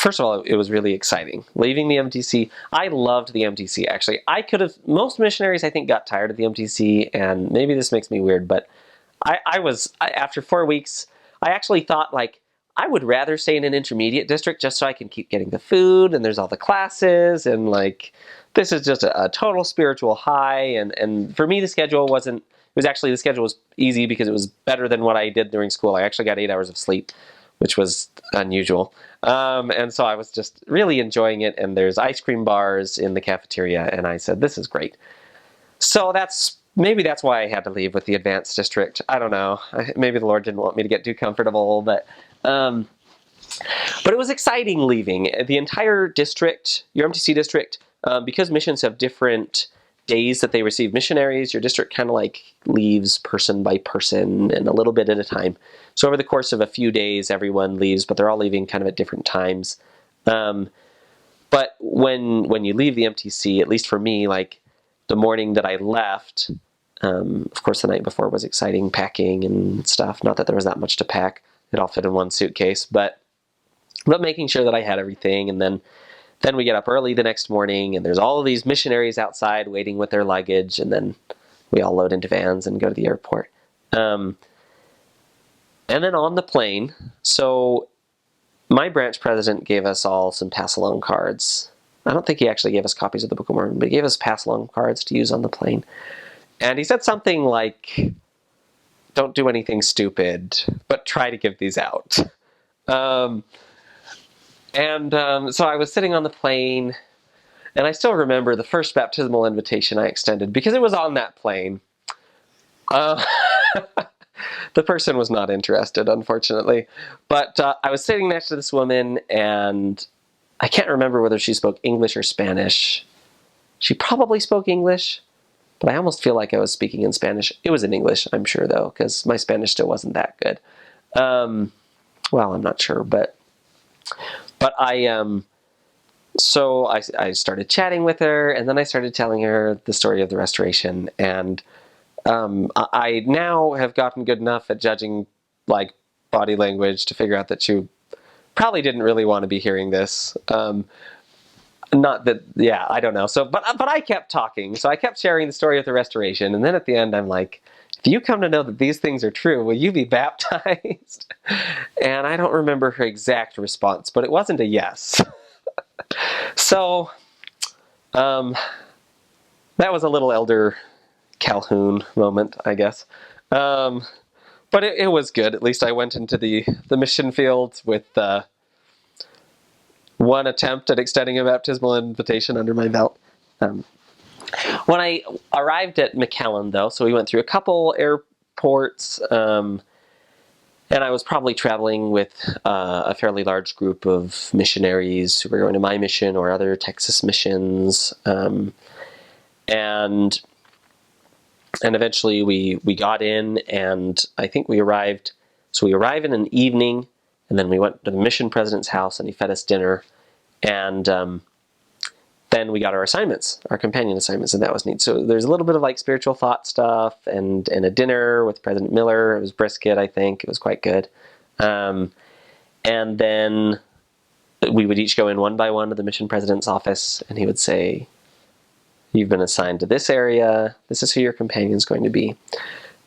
first of all, it was really exciting. Leaving the MTC, I loved the MTC, actually. Most missionaries, I think, got tired of the MTC, and maybe this makes me weird, but after 4 weeks, I actually thought, like, I would rather stay in an intermediate district just so I can keep getting the food, and there's all the classes, and, like, this is just a total spiritual high, and for me, the schedule was easy because it was better than what I did during school. I actually got 8 hours of sleep, which was unusual. And so I was just really enjoying it, and there's ice cream bars in the cafeteria, and I said, this is great. So maybe that's why I had to leave with the advanced district. I don't know. Maybe the Lord didn't want me to get too comfortable, but it was exciting leaving. The entire district, your MTC district, because missions have different days that they receive missionaries, your district kind of like leaves person by person and a little bit at a time. So over the course of a few days, everyone leaves, but they're all leaving kind of at different times. But when you leave the MTC, at least for me, like the morning that I left, of course the night before was exciting, packing and stuff. Not that there was that much to pack. It all fit in one suitcase, but making sure that I had everything, and then we get up early the next morning, and there's all of these missionaries outside waiting with their luggage, and then we all load into vans and go to the airport. And then on the plane, so my branch president gave us all some pass-along cards. I don't think he actually gave us copies of the Book of Mormon, but he gave us pass-along cards to use on the plane. And he said something like, don't do anything stupid, but try to give these out. So I was sitting on the plane, and I still remember the first baptismal invitation I extended, because it was on that plane. The person was not interested, unfortunately. But I was sitting next to this woman, and I can't remember whether she spoke English or Spanish. She probably spoke English, but I almost feel like I was speaking in Spanish. It was in English, I'm sure, though, because my Spanish still wasn't that good. Well, I'm not sure, but so I started chatting with her, and then I started telling her the story of the restoration, and I now have gotten good enough at judging like body language to figure out that she probably didn't really want to be hearing this. Not that, yeah, I don't know. So, but I kept talking, so I kept sharing the story of the restoration, and then at the end I'm like, if you come to know that these things are true, will you be baptized? And I don't remember her exact response, but it wasn't a yes. So, that was a little Elder Calhoun moment, I guess. But it was good. At least I went into the mission field with one attempt at extending a baptismal invitation under my belt. When I arrived at McAllen, though, so we went through a couple airports, and I was probably traveling with a fairly large group of missionaries who were going to my mission or other Texas missions, and eventually we got in, and I think we arrived. So we arrived in an evening, and then we went to the mission president's house, and he fed us dinner, and then we got our assignments, our companion assignments, and that was neat. So there's a little bit of like spiritual thought stuff, and a dinner with President Miller. It was brisket, I think. It was quite good. And then we would each go in one by one to the mission president's office, and he would say, you've been assigned to this area. This is who your companion is going to be.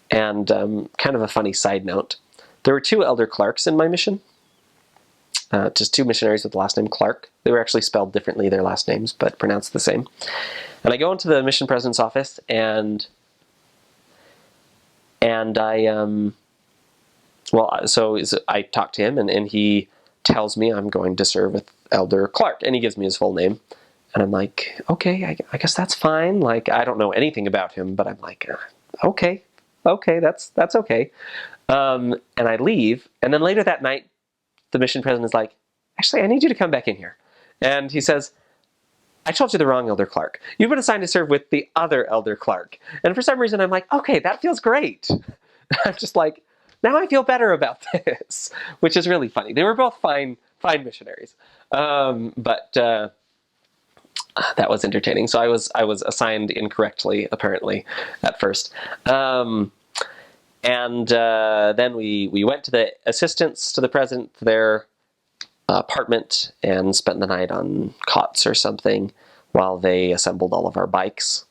And kind of a funny side note, there were 2 Elder Clarks in my mission. Just 2 missionaries with the last name Clark. They were actually spelled differently, their last names, but pronounced the same. And I go into the mission president's office, and I, so I talk to him, and he tells me I'm going to serve with Elder Clark, and he gives me his full name. And I'm like, okay, I guess that's fine. Like, I don't know anything about him, but I'm like, okay, that's okay. And I leave, and then later that night, the mission president is like, actually, I need you to come back in here. And he says, I told you the wrong Elder Clark. You've been assigned to serve with the other Elder Clark. And for some reason, I'm like, okay, that feels great. I'm just like, now I feel better about this, which is really funny. They were both fine missionaries. But that was entertaining. So I was assigned incorrectly, apparently, at first. And then we went to the assistants to the president there, apartment and spent the night on cots or something while they assembled all of our bikes,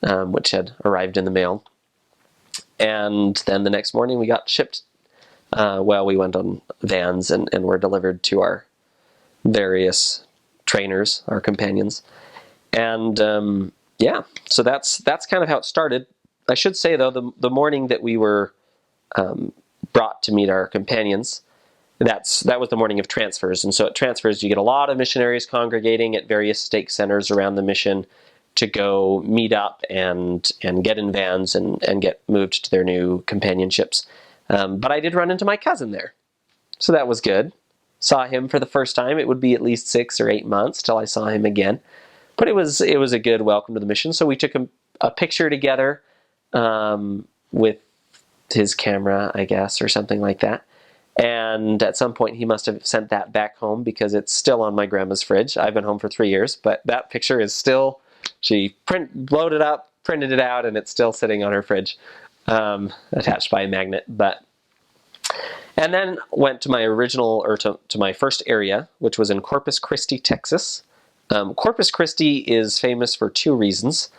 which had arrived in the mail. And then the next morning we got shipped. We went on vans and were delivered to our various trainers, our companions. And so that's kind of how it started. I should say, though, the morning that we were brought to meet our companions, that was the morning of transfers. And so at transfers, you get a lot of missionaries congregating at various stake centers around the mission to go meet up and get in vans and get moved to their new companionships. But I did run into my cousin there, so that was good. Saw him for the first time. It would be at least 6 or 8 months till I saw him again. But it was a good welcome to the mission. So we took a picture together with his camera, I guess, or something like that. And at some point he must have sent that back home because it's still on my grandma's fridge. I've been home for 3 years, but that picture is still, she loaded it up, printed it out, and it's still sitting on her fridge, attached by a magnet. And then went to my to my first area, which was in Corpus Christi, Texas. Corpus Christi is famous for 2 reasons.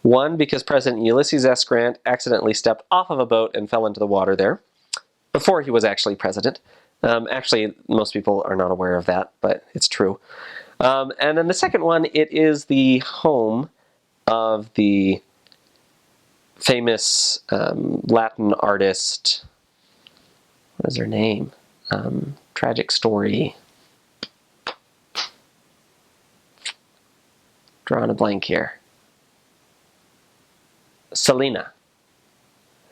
One, because President Ulysses S. Grant accidentally stepped off of a boat and fell into the water there before he was actually president. Actually, most people are not aware of that, but it's true. And then the second one, it is the home of the famous Latin artist, what is her name? Tragic story. Drawing a blank here. Selena.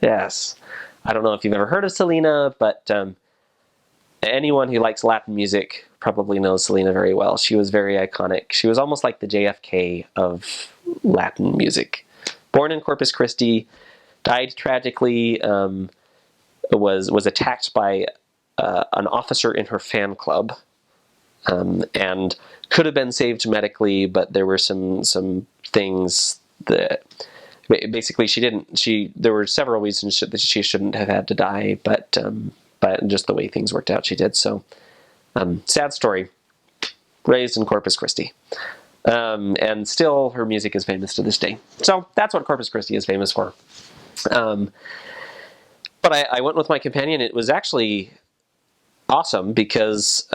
Yes. I don't know if you've ever heard of Selena, but anyone who likes Latin music probably knows Selena very well. She was very iconic. She was almost like the JFK of Latin music. Born in Corpus Christi, died tragically, was attacked by an officer in her fan club, and could have been saved medically, but there were some things that basically there were several reasons that she shouldn't have had to die, but just the way things worked out, she did. So sad story. Raised in Corpus Christi, and still her music is famous to this day. So that's what Corpus Christi is famous for. But I went with my companion. It was actually awesome because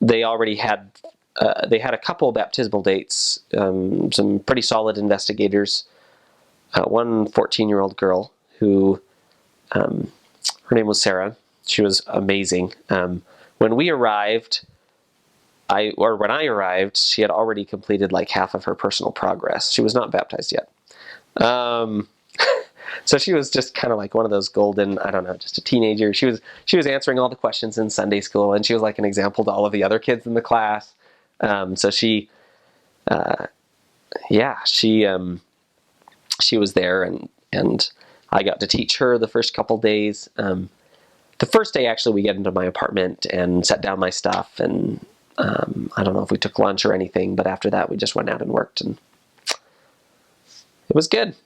they already had a couple baptismal dates, some pretty solid investigators. One 14-year-old girl who, her name was Sarah. She was amazing. When we arrived, when I arrived, she had already completed like half of her personal progress. She was not baptized yet. So she was just kind of like one of those golden, I don't know, just a teenager. She was answering all the questions in Sunday school, and she was like an example to all of the other kids in the class. So she was there, and I got to teach her the first couple days. The first day, actually, we get into my apartment and set down my stuff, and I don't know if we took lunch or anything, but after that, we just went out and worked, and it was good.